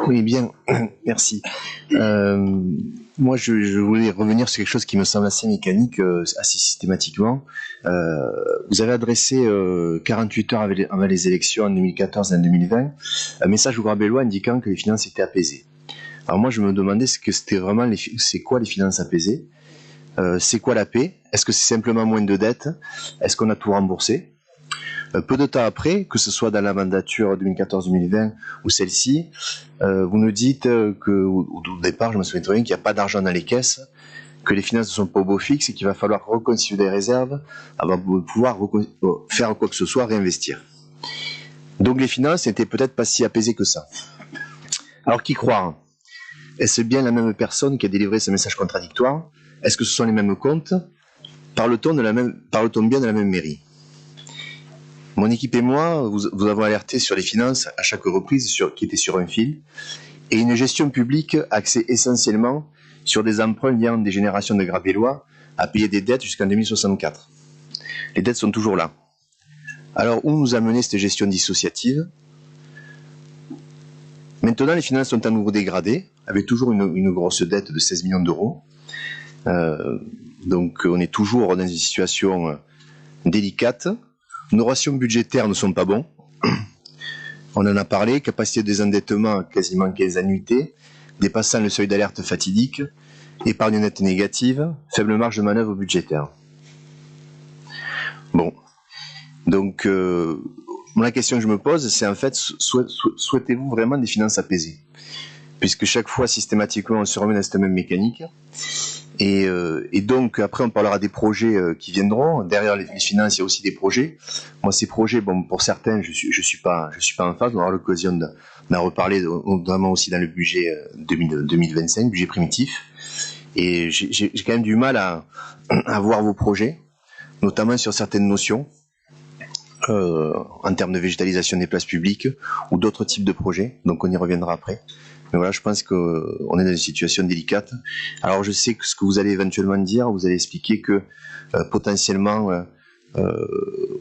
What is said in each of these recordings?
Oui, bien, merci. Moi, je voulais revenir sur quelque chose qui me semble assez mécanique, assez systématiquement. Vous avez adressé 48 heures avant les élections en 2014 et en 2020 un message au Grabellois indiquant que les finances étaient apaisées. Alors moi, je me demandais ce que c'était vraiment, c'est quoi les finances apaisées? C'est quoi la paix? Est-ce que c'est simplement moins de dettes? Est-ce qu'on a tout remboursé? Peu de temps après, que ce soit dans la mandature 2014-2020 ou celle-ci, vous nous dites au départ, je me souviens très bien, qu'il n'y a pas d'argent dans les caisses, que les finances ne sont pas au beau fixe et qu'il va falloir reconstituer des réserves avant de pouvoir faire quoi que ce soit, réinvestir. Donc les finances n'étaient peut-être pas si apaisées que ça. Alors qui croire? Est-ce bien la même personne qui a délivré ce message contradictoire? Est-ce que ce sont les mêmes comptes? Parle-t-on bien de la même mairie? Mon équipe et moi, vous avons alerté sur les finances à chaque reprise qui était sur un fil, et une gestion publique axée essentiellement sur des emprunts liant des générations de Grabellois à payer des dettes jusqu'en 2064. Les dettes sont toujours là. Alors, où nous a mené cette gestion dissociative? Maintenant, les finances sont à nouveau dégradées, avec toujours une grosse dette de 16 millions d'euros. Donc, on est toujours dans une situation délicate. Nos ratios budgétaires ne sont pas bons. On en a parlé, capacité de désendettement à quasiment 15 annuités, dépassant le seuil d'alerte fatidique, épargne nette négative, faible marge de manœuvre budgétaire. Bon, donc la question que je me pose, c'est en fait, souhaitez-vous vraiment des finances apaisées? Puisque chaque fois, systématiquement, on se remet dans cette même mécanique. Et donc, après, on parlera des projets qui viendront. Derrière les finances, il y a aussi des projets. Moi, ces projets, bon, pour certains, je suis pas en phase. On aura l'occasion d'en reparler, notamment aussi dans le budget 2025, budget primitif. Et j'ai quand même du mal à voir vos projets, notamment sur certaines notions, en termes de végétalisation des places publiques ou d'autres types de projets. Donc, on y reviendra après. Mais voilà, je pense qu'on est dans une situation délicate. Alors, je sais que ce que vous allez éventuellement dire, vous allez expliquer que potentiellement,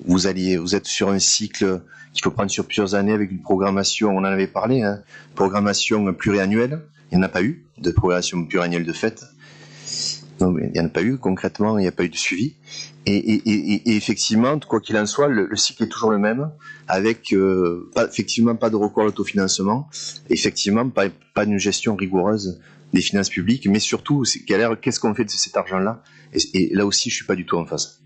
vous êtes sur un cycle qu'il faut prendre sur plusieurs années avec une programmation, on en avait parlé, hein, programmation pluriannuelle. Il n'y en a pas eu de programmation pluriannuelle de fait. Non, il n'y en a pas eu, concrètement, il n'y a pas eu de suivi. Et effectivement, quoi qu'il en soit, le cycle est toujours le même, avec effectivement pas de recours à l'autofinancement, effectivement pas une gestion rigoureuse des finances publiques, mais surtout, qu'est-ce qu'on fait de cet argent-là? Et là aussi, je suis pas du tout en phase.